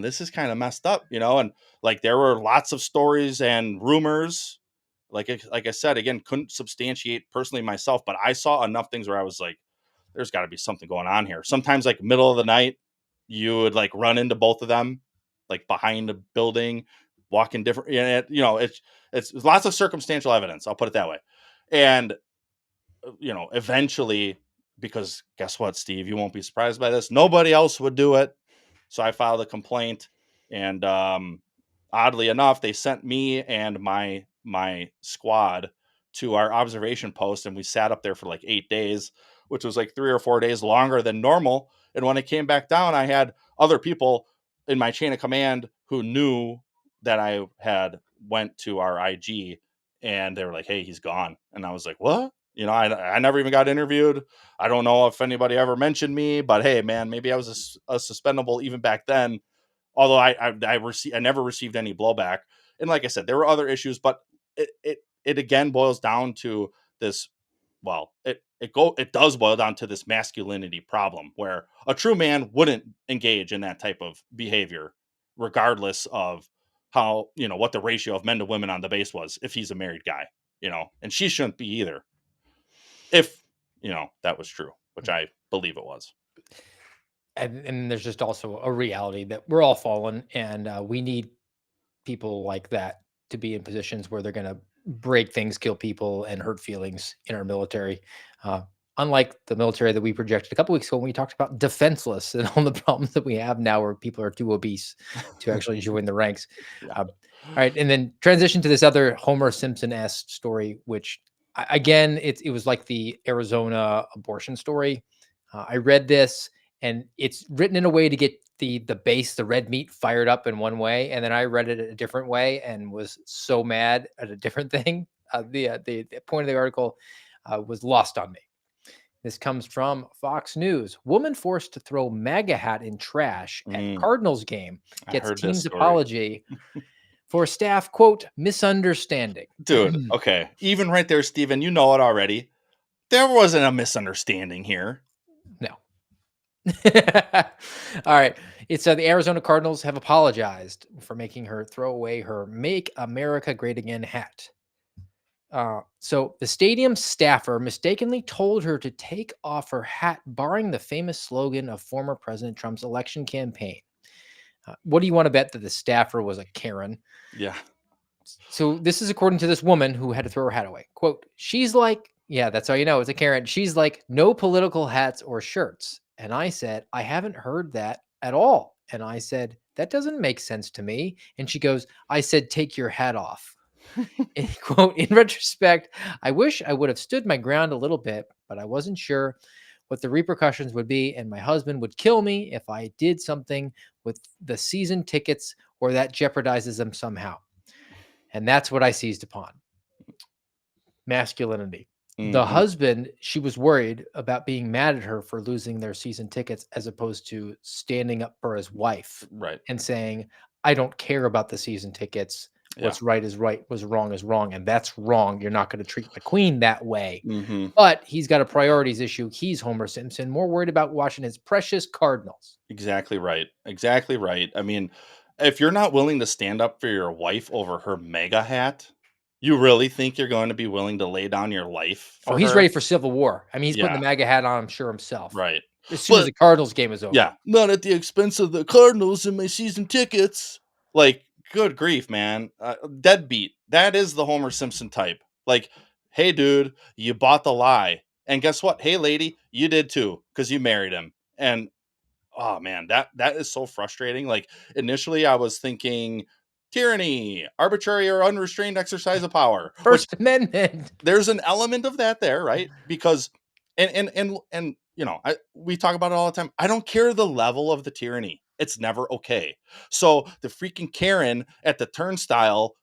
this is kind of messed up, and like there were lots of stories and rumors. Like I said, again, couldn't substantiate personally myself, but I saw enough things where I was like, there's got to be something going on here. Sometimes like middle of the night, you would like run into both of them, like behind a building, walking different, it's lots of circumstantial evidence. I'll put it that way. And, eventually, because guess what, Steve, you won't be surprised by this. Nobody else would do it. So I filed a complaint, and oddly enough, they sent me and my squad to our observation post, and we sat up there for like 8 days, which was like 3 or 4 days longer than normal. And when I came back down, I had other people in my chain of command who knew that I had went to our IG, and they were like, "Hey, he's gone." And I was like, "What?" I never even got interviewed. I don't know if anybody ever mentioned me, but hey, man, maybe I was a suspendable even back then. Although I never received any blowback. And like I said, there were other issues, but it again boils down to this. Well, it does boil down to this masculinity problem where a true man wouldn't engage in that type of behavior, regardless of how, what the ratio of men to women on the base was, if he's a married guy, and she shouldn't be either. If, that was true, which I believe it was. And there's just also a reality that we're all fallen, and we need people like that to be in positions where they're going to break things, kill people, and hurt feelings in our military. Uh, Unlike the military that we projected a couple weeks ago when we talked about defenseless and all the problems that we have now, where people are too obese to actually join the ranks. Yeah. All right, and then transition to this other Homer Simpson-esque story, which again, it was like the Arizona abortion story. I read this, and it's written in a way to get the base, the red meat, fired up in one way, and then I read it a different way and was so mad at a different thing. The point of the article was lost on me. This comes from Fox News. Woman forced to throw MAGA hat in trash at Cardinals game I gets heard this team's story. apology for staff, quote, misunderstanding. Dude, okay. Even right there, Steven, you know it already. There wasn't a misunderstanding here. No. All right. It's the Arizona Cardinals have apologized for making her throw away her Make America Great Again hat. So the stadium staffer mistakenly told her to take off her hat, barring the famous slogan of former President Trump's election campaign. What do you want to bet that the staffer was a Karen? Yeah. So this is according to this woman who had to throw her hat away. Quote, she's like, yeah, that's how you know it's a Karen. She's like, no political hats or shirts. And I said, I haven't heard that at all. And I said, that doesn't make sense to me. And she goes, I said, take your hat off. Quote, in retrospect, I wish I would have stood my ground a little bit, but I wasn't sure what the repercussions would be. And my husband would kill me if I did something with the season tickets or that jeopardizes them somehow. And that's what I seized upon. Masculinity. The Mhm. husband, she was worried about being mad at her for losing their season tickets as opposed to standing up for his wife Right. and saying, I don't care about the season tickets. Yeah. What's right is right, what's wrong is wrong. And that's wrong. You're not going to treat the queen that way. Mhm. But he's got a priorities issue. He's Homer Simpson, more worried about watching his precious Cardinals. Exactly right. Exactly right. I mean, if you're not willing to stand up for your wife over her mega hat, you really think you're going to be willing to lay down your life Oh, for he's her? ready for civil war. I mean, he's putting the Yeah, MAGA hat on, I'm sure, himself. right. As soon as But the Cardinals game is over. yeah, not at the expense of the Cardinals and my season tickets. Like, good grief, man. Deadbeat. That is the Homer Simpson type. Like, hey, dude, you bought the lie. And guess what? Hey, lady, you did too, because you married him. And oh man, that is so frustrating. Like initially I was thinking tyranny, arbitrary or unrestrained exercise of power, which First Amendment. there's an element of that there, right? Because and you know, we talk about it all the time. I don't care the level of the tyranny. It's never okay. So the freaking Karen at the turnstile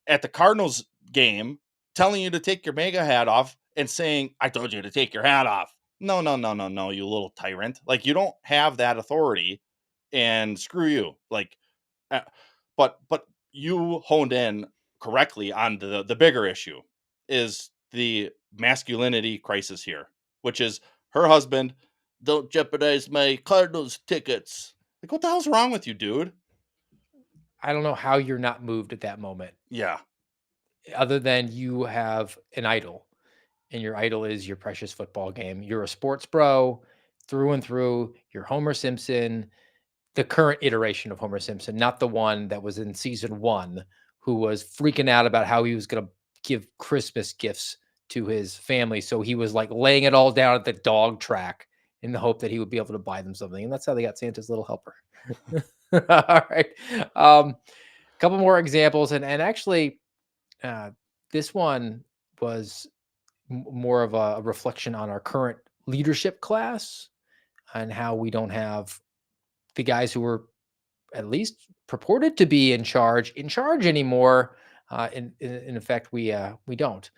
at the Cardinals game telling you to take your mega hat off and saying, I told you to take your hat off. No, no, no, no, no, you little tyrant. Like you don't have that authority and screw you. Like, uh, but you honed in correctly on the bigger issue is the masculinity crisis here, which is her husband, don't jeopardize my Cardinals tickets. Like, what the hell's wrong with you, dude? I don't know how you're not moved at that moment, Yeah. other than you have an idol, and your idol is your precious football game. You're a sports bro through and through. You're Homer Simpson, the current iteration of Homer Simpson, not the one that was in season one, who was freaking out about how he was going to give Christmas gifts to his family. So he was like laying it all down at the dog track in the hope that he would be able to buy them something. And that's how they got Santa's little helper. All right. A couple more examples. And actually, uh, this one was more of a reflection on our current leadership class and how we don't have the guys who were at least purported to be in charge anymore. In effect, we don't.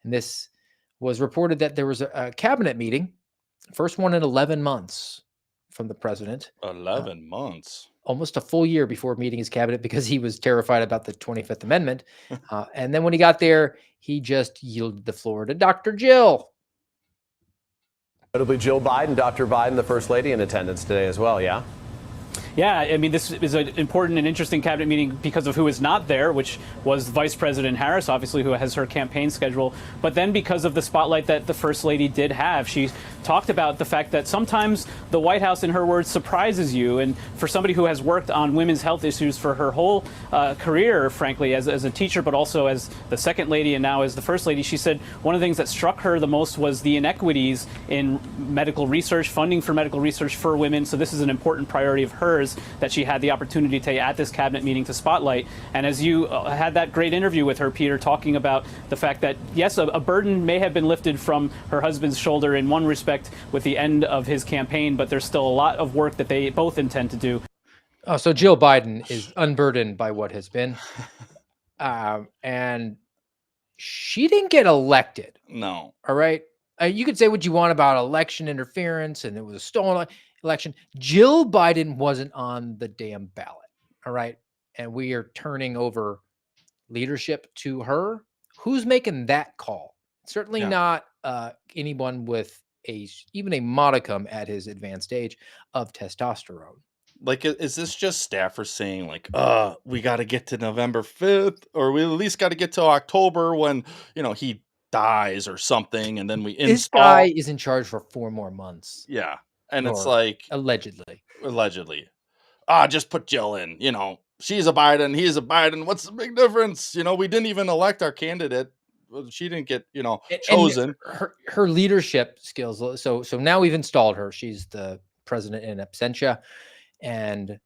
And this was reported that there was a cabinet meeting, first one in 11 months from the president, 11 months. almost a full year before meeting his cabinet because he was terrified about the 25th Amendment. And then when he got there, he just yielded the floor to Dr. Jill. Notably, Jill Biden, Dr. Biden, the First Lady, in attendance today as well, yeah? Yeah, I mean, this is an important and interesting cabinet meeting because of who is not there, which was Vice President Harris, obviously, who has her campaign schedule. But then because of the spotlight that the First Lady did have, she talked about the fact that sometimes the White House, in her words, surprises you. And for somebody who has worked on women's health issues for her whole career, frankly, as a teacher, but also as the Second Lady and now as the First Lady, she said one of the things that struck her the most was the inequities in medical research, funding for medical research for women. So this is an important priority of hers that she had the opportunity to at this cabinet meeting to spotlight. And as you had that great interview with her, Peter, talking about the fact that, yes, a burden may have been lifted from her husband's shoulder in one respect with the end of his campaign, but there's still a lot of work that they both intend to do. Oh, so Jill Biden is unburdened by what has been. And she didn't get elected. No. All right. You could say what you want about election interference and it was a stolen election. Jill Biden wasn't on the damn ballot. All right. And we are turning over leadership to her. Who's making that call? Certainly Yeah. not anyone with even a modicum at his advanced age of testosterone. Like, is this just staffers saying like, we got to get to November 5th, or we at least got to get to October when, he dies or something, and then we This guy install. is in charge for 4 more months, Yeah. And it's or like, allegedly. allegedly, just put Jill in, she's a Biden, he's a Biden. What's the big difference? We didn't even elect our candidate. Well, she didn't get, And chosen. her leadership skills. So now we've installed her. She's the president in absentia, and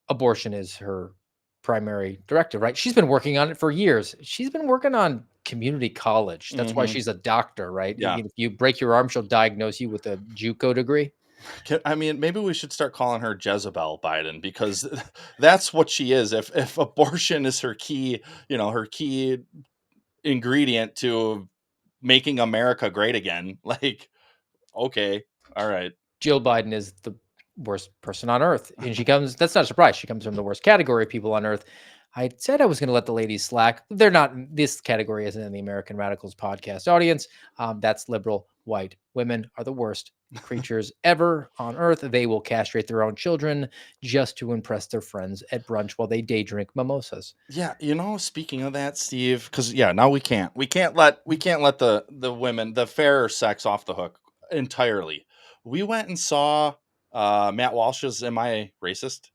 abortion is her primary directive, right? She's been working on it for years. She's been working on community college. That's why Mhm. she's a doctor, right? Yeah. If you break your arm, she'll diagnose you with a JUCO degree. I mean, maybe we should start calling her Jezebel Biden, because that's what she is. If abortion is her key ingredient to making America great again, like, okay, all right. Jill Biden is the worst person on earth. And that's not a surprise. She comes from the worst category of people on earth. I said I was going to let the ladies slack. They're not, this category isn't in the American Radicals podcast audience. That's liberal white women are the worst creatures ever on earth. They will castrate their own children just to impress their friends at brunch while they day drink mimosas. Yeah, speaking of that, Steve, because now we can't let the women, the fairer sex, off the hook entirely. We went and saw Matt Walsh's Am I Racist?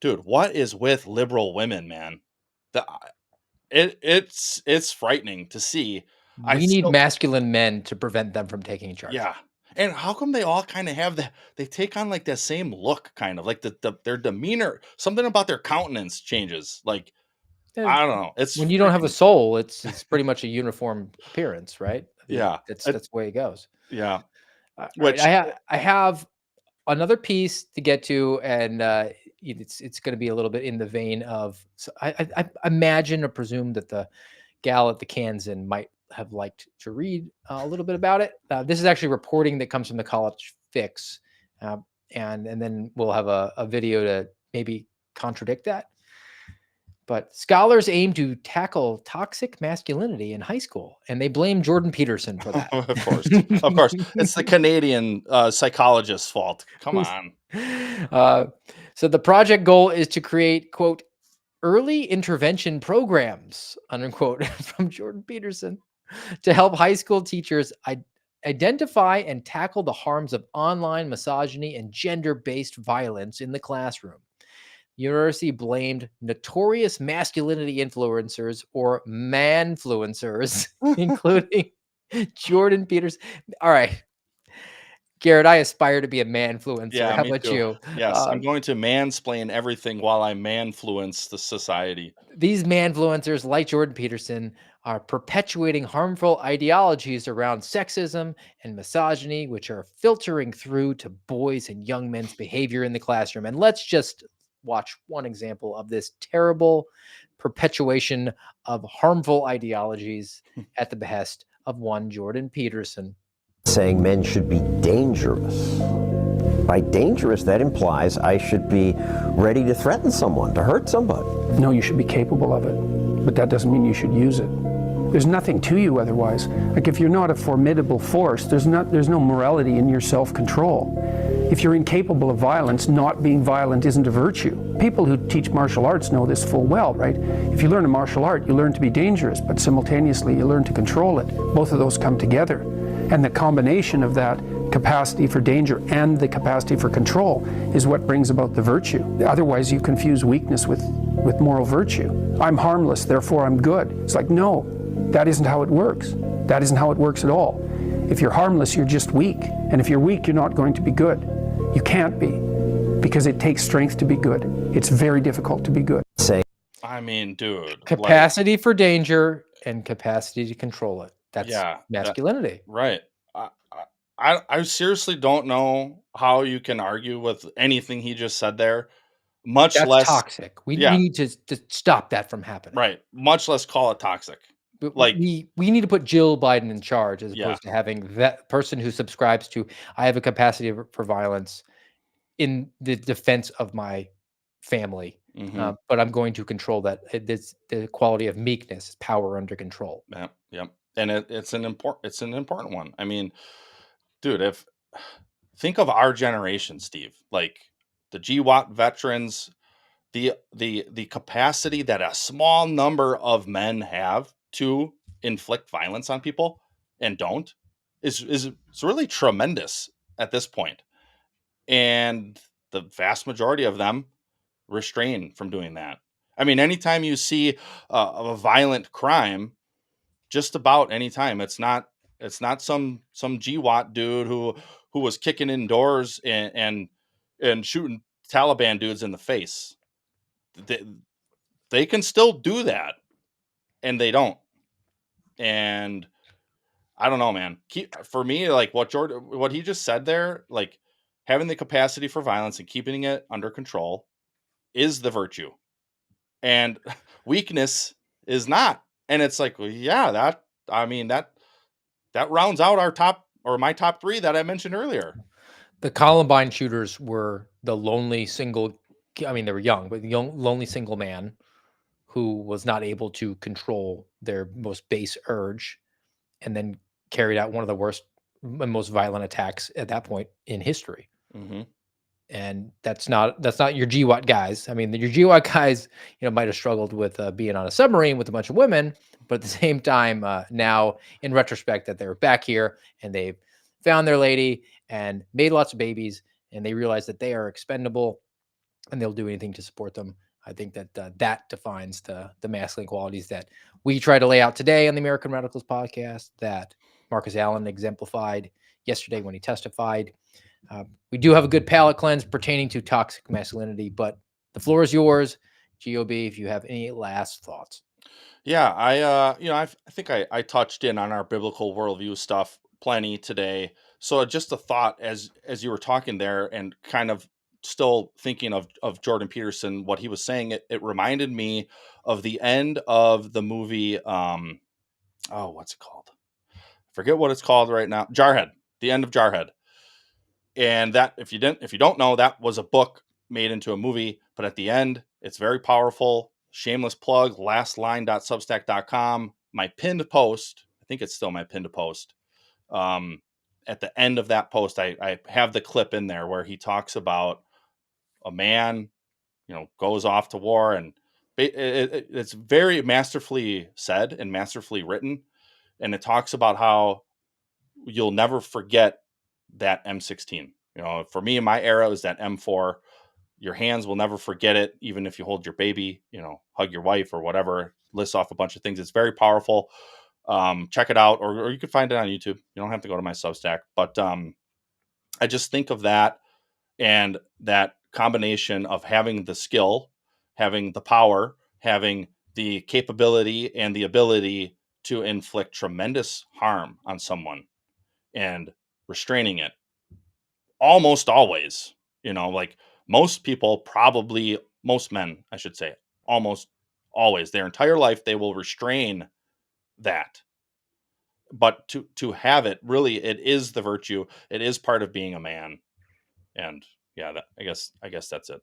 Dude, what is with liberal women, man? The it's frightening to see. I We need still masculine men to prevent them from taking charge. Yeah. And how come they all kind of have they take on like that same look, kind of like their demeanor, something about their countenance changes. Like, Uh, I don't know. It's When you don't have a freaking soul, it's pretty much a uniform appearance, right? yeah. That's the way it goes. Yeah. All right, Which I have another piece to get to, and it's going to be a little bit in the vein of. So I imagine or presume that the gal at the Kansan might have liked to read a little bit about it. This is actually reporting that comes from the College Fix, uh, and then we'll have a video to maybe contradict that. But scholars aim to tackle toxic masculinity in high school, and they blame Jordan Peterson for that. of course. Of course. It's the Canadian psychologist's fault. Come Who's- on. Uh, so the project goal is to create, quote, early intervention programs, unquote, from Jordan Peterson, to help high school teachers identify and tackle the harms of online misogyny and gender-based violence in the classroom. University blamed notorious masculinity influencers, or manfluencers, including Jordan Peters. All right, Garrett, I aspire to be a manfluencer. Yeah, How me about too. you? Yes, I'm going to mansplain everything while I manfluence the society. These manfluencers, like Jordan Peterson, are perpetuating harmful ideologies around sexism and misogyny, which are filtering through to boys and young men's behavior in the classroom. And let's just watch one example of this terrible perpetuation of harmful ideologies at the behest of one Jordan Peterson. Saying men should be dangerous. By dangerous, that implies I should be ready to threaten someone, to hurt somebody. No, you should be capable of it, but that doesn't mean you should use it. There's nothing to you otherwise. Like, if you're not a formidable force, there's no morality in your self-control. If you're incapable of violence, not being violent isn't a virtue. People who teach martial arts know this full well, right? If you learn a martial art, you learn to be dangerous, but simultaneously you learn to control it. Both of those come together. And the combination of that capacity for danger and the capacity for control is what brings about the virtue. Otherwise, you confuse weakness with moral virtue. I'm harmless, therefore I'm good. It's like, no, that isn't how it works. That isn't how it works at all. If you're harmless, you're just weak. And if you're weak, you're not going to be good. You can't be, because it takes strength to be good. It's very difficult to be good. I mean, dude. Capacity for danger and capacity to control it. That's Yeah, masculinity. Right. I seriously don't know how you can argue with anything he just said there, much That's less toxic. We Yeah, need to stop that from happening. right. Much less call it toxic. But Like, we need to put Jill Biden in charge, as yeah. opposed to having that person who subscribes to, I have a capacity for violence in the defense of my family, Mhm. but I'm going to control that. It's the quality of meekness, power under control. Yep, yep. And it's an important one. I mean, dude, if think of our generation, Steve. Like, the GWAT veterans, the capacity that a small number of men have to inflict violence on people and don't is it's really tremendous at this point. And the vast majority of them restrain from doing that. I mean, anytime you see a violent crime, just about any time, it's not some GWAT dude who was kicking in doors and shooting Taliban dudes in the face. They can still do that, and they don't. And I don't know, man. For me, like what he just said there, like having the capacity for violence and keeping it under control is the virtue, and weakness is not. And it's like, well, yeah, that rounds out my top three that I mentioned earlier. The Columbine shooters were the lonely single. I mean, they were young, but lonely single man who was not able to control their most base urge, and then carried out one of the worst and most violent attacks at that point in history. Mm-hmm. And that's not your GWAT guys. I mean, your GWAT guys, might have struggled with being on a submarine with a bunch of women, but at the same time, now in retrospect, that they're back here and they've found their lady and made lots of babies, and they realize that they are expendable, and they'll do anything to support them. I think that that defines the masculine qualities that we try to lay out today on the American Radicals podcast, that Marcus Allen exemplified yesterday when he testified. We do have a good palate cleanse pertaining to toxic masculinity, but the floor is yours, GOB, if you have any last thoughts. Yeah, I think I touched in on our biblical worldview stuff plenty today. So just a thought as you were talking there, and kind of still thinking of Jordan Peterson, what he was saying, it reminded me of the end of the movie. What's it called? Forget what it's called right now. Jarhead. The end of Jarhead. And that, if you don't know, that was a book made into a movie, but at the end, it's very powerful. Shameless plug, lastline.substack.com. My pinned post, I think it's still my pinned post. At the end of that post, I have the clip in there where he talks about a man, goes off to war, and it's very masterfully said and masterfully written. And it talks about how you'll never forget that M16. For me, in my era, it was that M4. Your hands will never forget it, even if you hold your baby, hug your wife or whatever. Lists off a bunch of things. It's very powerful. Check it out, or you can find it on YouTube. You don't have to go to my Substack. But I just think of that, and that combination of having the skill, having the power, having the capability and the ability to inflict tremendous harm on someone, and restraining it almost always. Like most men, I should say, almost always, their entire life, they will restrain that. But to have it, really, it is the virtue. It is part of being a man. And yeah, I guess that's it.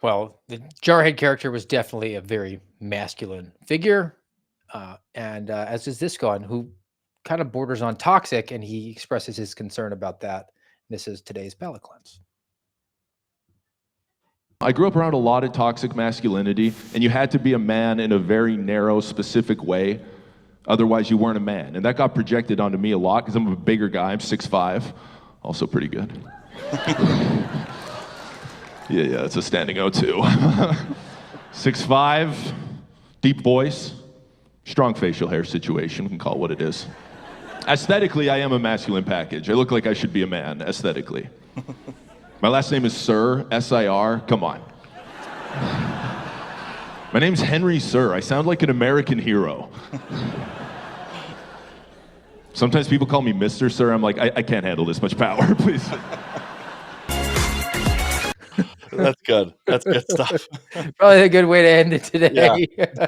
Well, the Jarhead character was definitely a very masculine figure, and as is this one, who kind of borders on toxic, and he expresses his concern about that. This is today's palate cleanse. I grew up around a lot of toxic masculinity, and you had to be a man in a very narrow, specific way. Otherwise, you weren't a man. And that got projected onto me a lot because I'm a bigger guy. I'm 6'5", also pretty good. Yeah, it's a standing O2. 6'5", deep voice, strong facial hair situation, we can call it what it is. Aesthetically, I am a masculine package. I look like I should be a man, aesthetically. My last name is Sir, S-I-R, come on. My name's Henry Sir. I sound like an American hero. Sometimes people call me Mr. Sir. I'm like, I can't handle this much power, please. That's good. That's good stuff. Probably a good way to end it today. Yeah.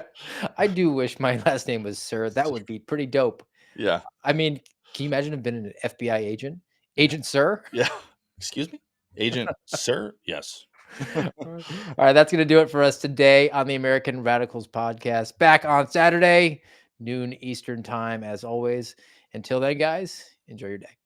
I do wish my last name was Sir. That would be pretty dope. Yeah. I mean, can you imagine being an FBI agent? Agent Sir? Yeah. Excuse me? Agent Sir? Yes. All right, that's going to do it for us today on the American Radicals podcast. Back on Saturday, noon Eastern time, as always. Until then, guys, enjoy your day.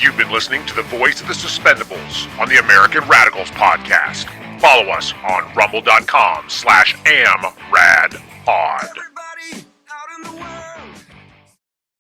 You've been listening to the Voice of the Suspendables on the American Radicals podcast. Follow us on rumble.com/amradpod.